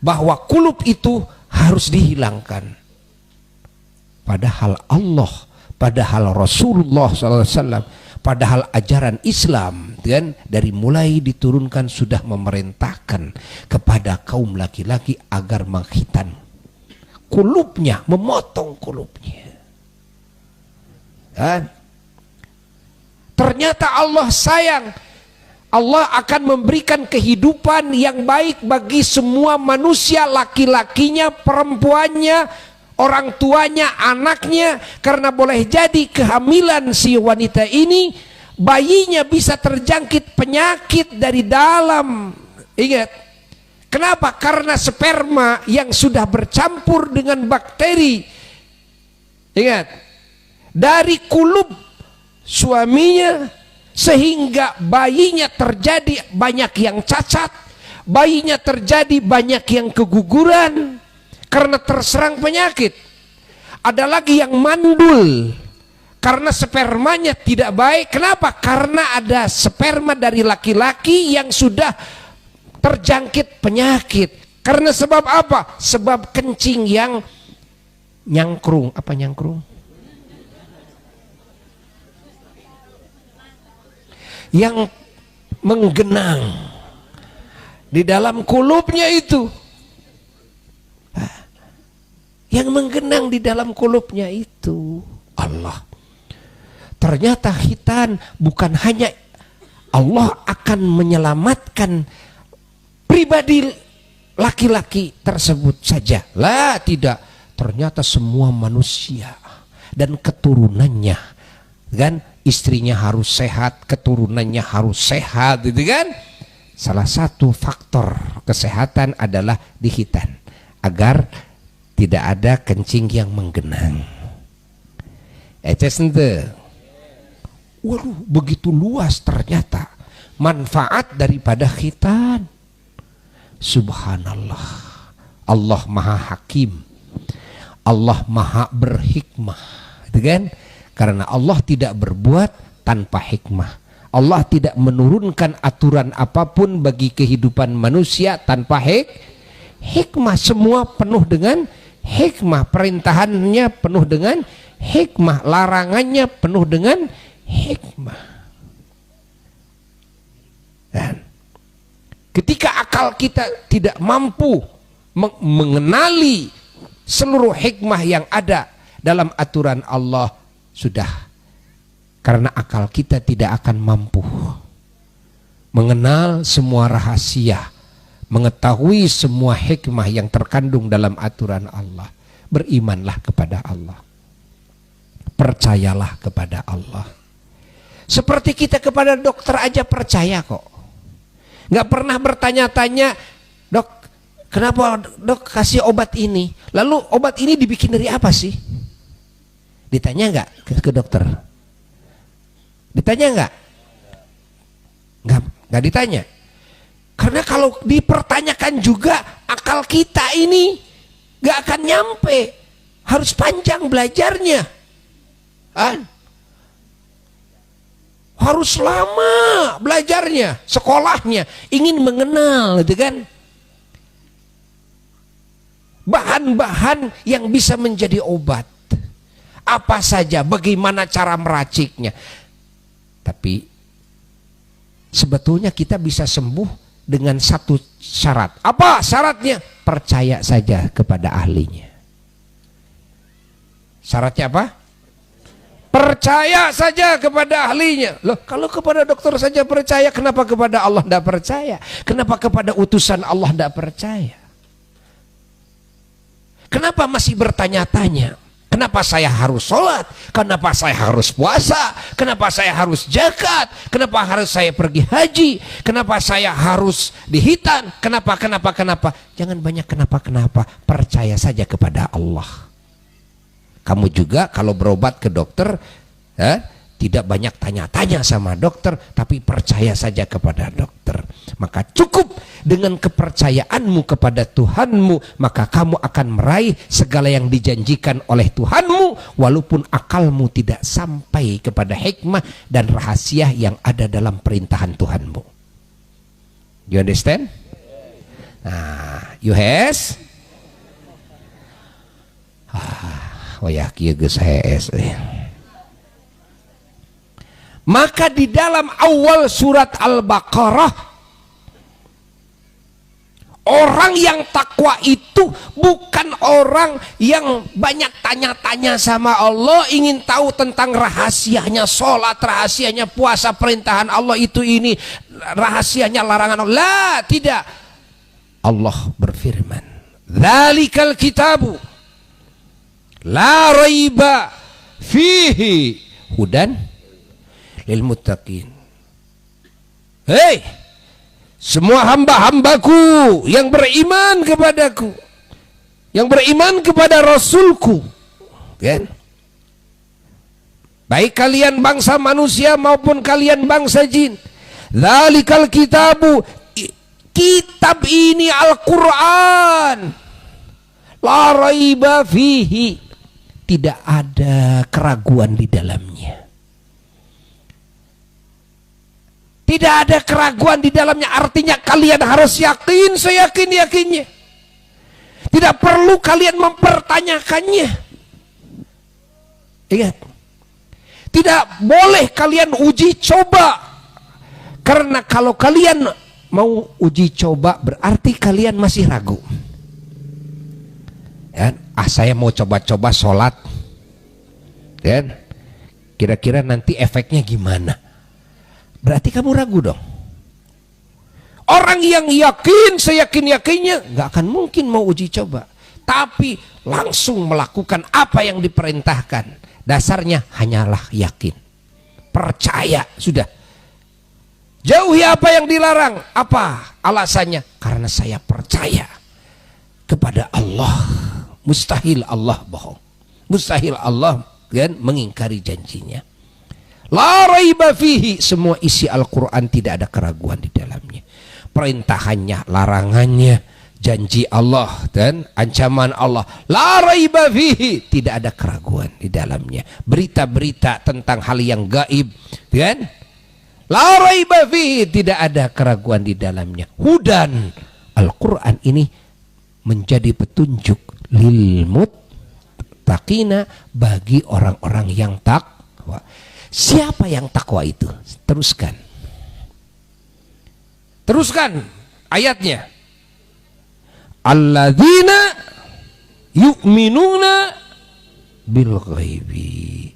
bahwa kulup itu harus dihilangkan. Padahal Allah, padahal Rasulullah SAW, padahal ajaran Islam, kan, dari mulai diturunkan sudah memerintahkan kepada kaum laki-laki agar menghitan kulubnya, memotong kulubnya. Dan ternyata Allah sayang. Allah akan memberikan kehidupan yang baik bagi semua manusia, laki-lakinya, perempuannya, orang tuanya, anaknya. Karena boleh jadi kehamilan si wanita ini, bayinya bisa terjangkit penyakit dari dalam. Ingat, kenapa? Karena sperma yang sudah bercampur dengan bakteri. Ingat, dari kulub suaminya, sehingga bayinya terjadi banyak yang cacat, bayinya terjadi banyak yang keguguran karena terserang penyakit. Ada lagi yang mandul karena spermanya tidak baik. Kenapa? Karena ada sperma dari laki-laki yang sudah terjangkit penyakit. Karena sebab apa? Sebab kencing yang nyangkrung. Apa nyangkrung? Yang menggenang di dalam kulubnya itu. Yang menggenang di dalam kulubnya itu Allah. Ternyata khitan bukan hanya Allah akan menyelamatkan pribadi laki-laki tersebut saja. Lah, tidak. Ternyata semua manusia dan keturunannya, kan? Istrinya harus sehat, keturunannya harus sehat, gitu kan? Salah satu faktor kesehatan adalah di khitan, agar tidak ada kencing yang menggenang. Waduh, begitu luas ternyata manfaat daripada khitan. Subhanallah. Allah Maha Hakim. Allah Maha Berhikmah, gitu kan? Karena Allah tidak berbuat tanpa hikmah. Allah tidak menurunkan aturan apapun bagi kehidupan manusia tanpa hikmah. Semua penuh dengan hikmah. Perintahannya penuh dengan hikmah. Larangannya penuh dengan hikmah. Dan ketika akal kita tidak mampu mengenali seluruh hikmah yang ada dalam aturan Allah, sudah, karena akal kita tidak akan mampu mengenal semua rahasia, mengetahui semua hikmah yang terkandung dalam aturan Allah. Berimanlah kepada Allah, percayalah kepada Allah. Seperti kita kepada dokter aja percaya kok. Nggak pernah bertanya-tanya, dok, kenapa dok kasih obat ini? Lalu obat ini dibikin dari apa sih? Ditanya nggak ke dokter? Ditanya nggak? Nggak ditanya. Karena kalau dipertanyakan juga, akal kita ini nggak akan nyampe. Harus panjang belajarnya. Harus lama belajarnya, sekolahnya, ingin mengenal, gitu kan? Bahan-bahan yang bisa menjadi obat. Apa saja, bagaimana cara meraciknya. Tapi sebetulnya kita bisa sembuh dengan satu syarat. Apa syaratnya? Percaya saja kepada ahlinya. Syaratnya apa? Percaya saja kepada ahlinya. Loh, kalau kepada dokter saja percaya, kenapa kepada Allah tidak percaya? Kenapa kepada utusan Allah tidak percaya? Kenapa masih bertanya-tanya? Kenapa saya harus sholat? Kenapa saya harus puasa? Kenapa saya harus zakat? Kenapa harus saya pergi haji? Kenapa saya harus dihitan? Kenapa? Jangan banyak kenapa. Percaya saja kepada Allah. Kamu juga kalau berobat ke dokter, tidak banyak tanya-tanya sama dokter, tapi percaya saja kepada dokter. Maka cukup dengan kepercayaanmu kepada Tuhanmu, maka kamu akan meraih segala yang dijanjikan oleh Tuhanmu, walaupun akalmu tidak sampai kepada hikmah dan rahasia yang ada dalam perintahan Tuhanmu. You understand? Nah, you has? Ya kieu geus hees. Maka di dalam awal surat Al-Baqarah Orang yang takwa itu bukan orang yang banyak tanya-tanya sama Allah, ingin tahu tentang rahasianya sholat, rahasianya puasa, perintahan Allah itu ini, rahasianya larangan Allah. Lah, tidak. Allah berfirman, "Dzalikal kitabu la raiba fihi hudan lil muttaqin." Hei, semua hamba-hambaku yang beriman kepadaku, yang beriman kepada Rasulku, kan? Baik kalian bangsa manusia maupun kalian bangsa jin. Dzalikal kitabu, kitab ini Al-Quran, la raiba fihi, tidak ada keraguan di dalamnya. Tidak ada keraguan di dalamnya, artinya kalian harus yakin, seyakin-yakinnya. Tidak perlu kalian mempertanyakannya. Ingat, tidak boleh kalian uji coba. Karena kalau kalian mau uji coba berarti kalian masih ragu. Ya, saya mau coba-coba sholat. Ya, kira-kira nanti efeknya gimana? Berarti kamu ragu dong. Orang yang yakin, seyakin-yakinnya, nggak akan mungkin mau uji coba. Tapi langsung melakukan apa yang diperintahkan. Dasarnya hanyalah yakin. Percaya, sudah. Jauhi apa yang dilarang. Apa alasannya? Karena saya percaya kepada Allah. Mustahil Allah bohong. Mustahil Allah kan mengingkari janjinya. La raiba fihi, semua isi Al-Quran tidak ada keraguan di dalamnya. Perintahannya, larangannya, janji Allah dan ancaman Allah. La raiba fihi, tidak ada keraguan di dalamnya. Berita-berita tentang hal yang gaib, kan? La raiba fihi, tidak ada keraguan di dalamnya. Hudan, Al-Quran ini menjadi petunjuk lil muttaqina, bagi orang-orang yang takwa. Siapa yang takwa itu? Teruskan. Teruskan ayatnya. Alladzina yu'minuna bil ghaibi.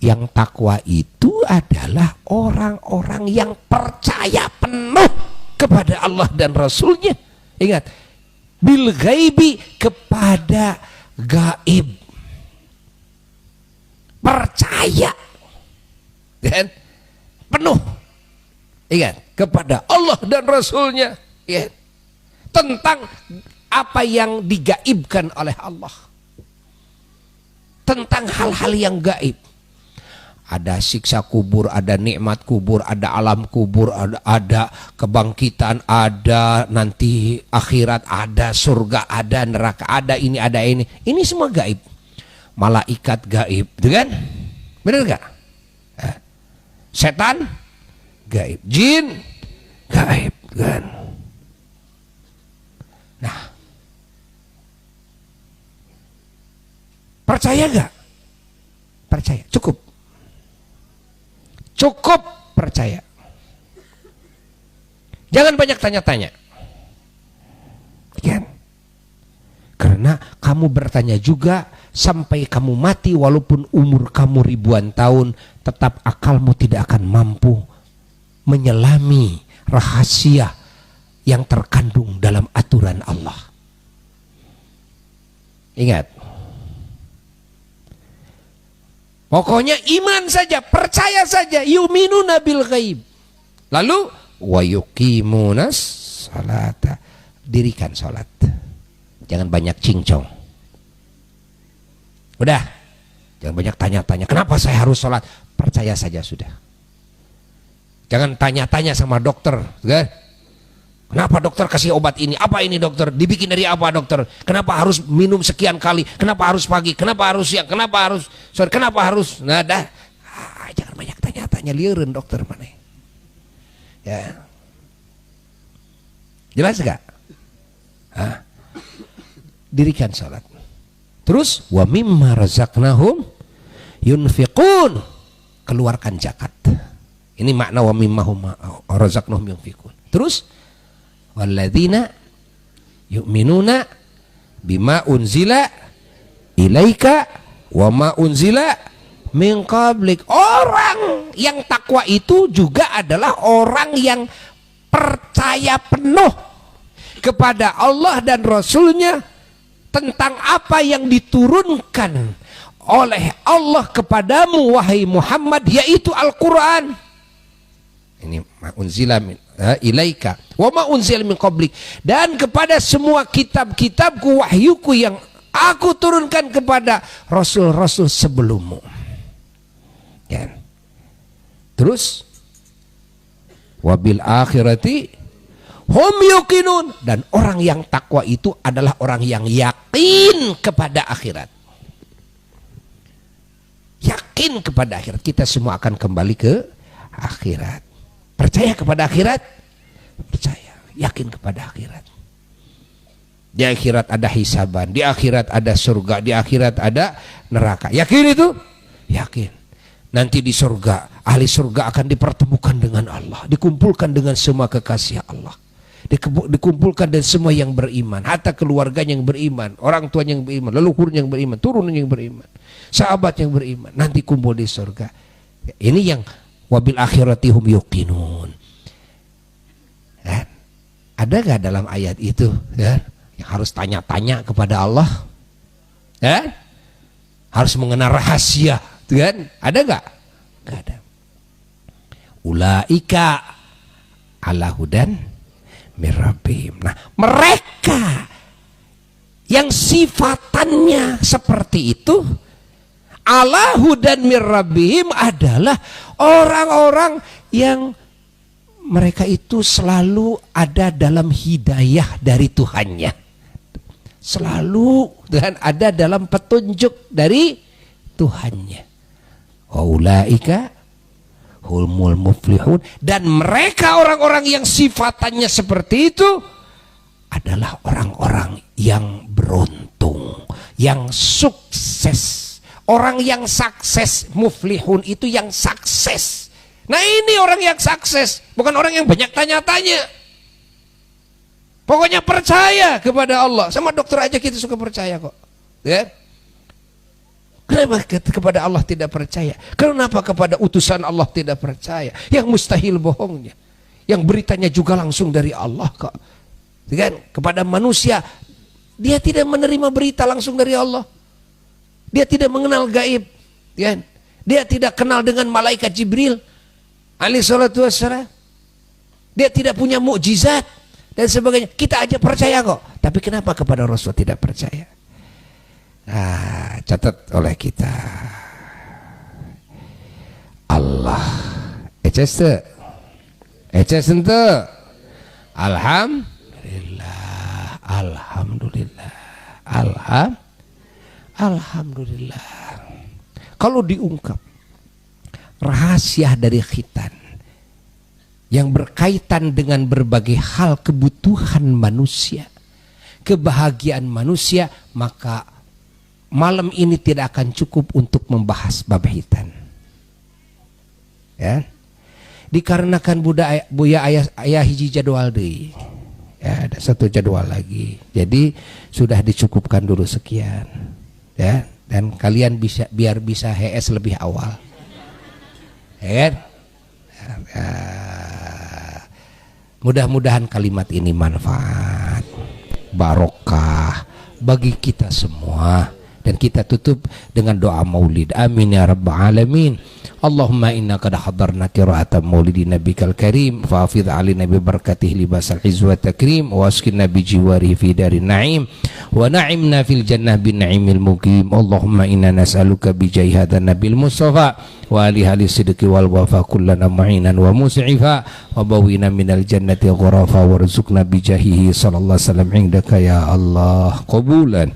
Yang takwa itu adalah orang-orang yang percaya penuh kepada Allah dan Rasulnya. Ingat, bil ghaibi, kepada gaib. Percaya. Dan penuh, ingat, kepada Allah dan Rasulnya, ya, tentang apa yang digaibkan oleh Allah, tentang hal-hal yang gaib. Ada siksa kubur, ada nikmat kubur, ada alam kubur, ada kebangkitan, ada nanti akhirat, ada surga, ada neraka, ada ini, ada ini. Ini semua gaib. Malaikat gaib, kan? Benar gak? Setan gaib, jin gaib, kan? Nah, percaya gak? Percaya, cukup. Cukup percaya. Jangan banyak tanya-tanya, kan? Karena kamu bertanya juga sampai kamu mati, walaupun umur kamu ribuan tahun, tetap akalmu tidak akan mampu menyelami rahasia yang terkandung dalam aturan Allah. Ingat, pokoknya iman saja, percaya saja, yu'minuna bil ghaib. Lalu wa yuqimunas salata, dirikan salat. Jangan banyak cincong. Udah, jangan banyak tanya-tanya. Kenapa saya harus sholat? Percaya saja sudah. Jangan tanya-tanya sama dokter, kan? Kenapa dokter kasih obat ini? Apa ini dokter? Dibikin dari apa dokter? Kenapa harus minum sekian kali? Kenapa harus pagi? Kenapa harus siang? Kenapa harus sore? Kenapa harus? Nah, dah. Jangan banyak tanya-tanya, liurin dokter mana? Ya. Jelas gak? Dirikan salat. Terus wa mimma razaqnahum yunfiqun, keluarkan zakat. Ini makna wa mimma razaqnahum yunfiqun. Terus walladzina yu'minuna bima unzila ilaika wa ma unzila min qablik. Orang yang takwa itu juga adalah orang yang percaya penuh kepada Allah dan Rasulnya tentang apa yang diturunkan oleh Allah kepadamu wahai Muhammad, yaitu Al-Quran. Ini ma unzila ilaika wa ma unzila min qablik, dan kepada semua kitab-kitabku, wahyuku yang aku turunkan kepada rasul-rasul sebelummu. Ya. Terus wabil akhirati hum yuqinun, dan orang yang takwa itu adalah orang yang yakin kepada akhirat. Yakin kepada akhirat. Kita semua akan kembali ke akhirat. Percaya kepada akhirat? Percaya, yakin kepada akhirat. Di akhirat ada hisaban, di akhirat ada surga, di akhirat ada neraka. Yakin itu? Yakin. Nanti di surga, ahli surga akan dipertemukan dengan Allah, dikumpulkan dengan semua kekasih Allah, dikumpulkan dan semua yang beriman, hatta keluarganya yang beriman, orang tuanya yang beriman, leluhurnya yang beriman, turunnya yang beriman, sahabat yang beriman, nanti kumpul di surga. Ini yang wabil akhirati hum yuqinun. Ada gak dalam ayat itu ya, yang harus tanya-tanya kepada Allah, ya? Harus mengenal rahasia, kan? Ada gak? Gak ada. Ulaika ala hudan mirrabim. Nah, mereka yang sifatannya seperti itu ala hudan mirrabim adalah orang-orang yang mereka itu selalu ada dalam hidayah dari Tuhannya, selalu dan ada dalam petunjuk dari Tuhannya. Ulaika humul muflihun, dan mereka orang-orang yang sifatannya seperti itu adalah orang-orang yang beruntung, yang sukses. Orang yang sukses, muflihun itu yang sukses. Nah, ini orang yang sukses, bukan orang yang banyak tanya-tanya. Pokoknya percaya kepada Allah. Sama dokter aja kita suka percaya kok, ya. Kenapa kepada Allah tidak percaya? Kenapa kepada utusan Allah tidak percaya? Yang mustahil bohongnya, yang beritanya juga langsung dari Allah kok, kan? Kepada manusia dia tidak menerima berita langsung dari Allah. Dia tidak mengenal gaib, kan? Dia tidak kenal dengan malaikat Jibril alaihi salatu wassalam. Dia tidak punya mukjizat dan sebagainya. Kita aja percaya kok. Tapi kenapa kepada Rasul tidak percaya? Nah, catat oleh kita. Allah eceste alhamdulillah, alhamdulillah, alhamdulillah. Kalau diungkap rahasia dari khitan yang berkaitan dengan berbagai hal kebutuhan manusia, kebahagiaan manusia, maka malam ini tidak akan cukup untuk membahas bab khitan. Ya. Dikarenakan Buya ayah hiji jadwal deui. Ya, ada satu jadwal lagi. Jadi sudah dicukupkan dulu sekian. Ya, dan kalian bisa biar bisa HS lebih awal. Ya. Mudah-mudahan kalimat ini manfaat, barokah bagi kita semua. Dan kita tutup dengan doa maulid. Amin ya rabbal alamin. Allahumma inna qad hadarna qira'ata maulidi nabikal karim fa'afidh alina bi barakatihi libasal izz wa takrim wa askinna bi jiwarihi fi darin na'im wa na'imna fil jannah bin na'imil muqim. Allahumma inna nas'aluka bi jahi hadan nabil mustafa wa alihi ahli sidqi wal wafa kullana mu'inan wa mus'ifa wa bawina minal jannati ghurafa warzuqna bi jahihi sallallahu alaihi wasallam indaka ya Allah qabulan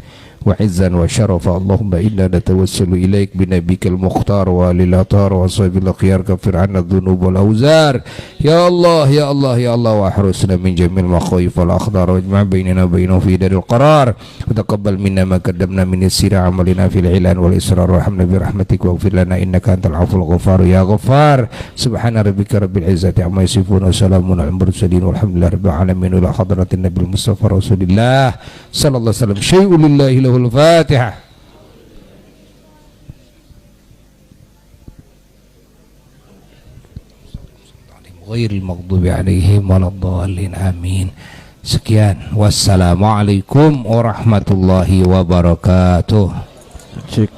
وعزا وشرفا. اللهم إنا نتوسل إليك بنبيك المختار وآل الأطهار وأصحاب الأخيار كفر عنا الذنوب والأوزار يا الله يا الله يا الله وأحرسنا من جميع المخاوف والأخطار واجمع بيننا وبينه في دار القرار وتقبل منا ما قدمنا من السير عملنا في العلان والإسرار وارحمنا برحمتك واغفر لنا إنك أنت العفو الغفار يا غفار. سبحان ربك رب العزة عما يصفون وسلام على المرسلين والحمد لله رب العالمين. إلى حضرة النبي المصطفى رسول الله صلى الله عليه وسلم. شيء لله له الفاتحة. غير المغضوب عليهم ولا الضالين آمين. Sekian, wassalamualaikum warahmatullahi wabarakatuh. Cik.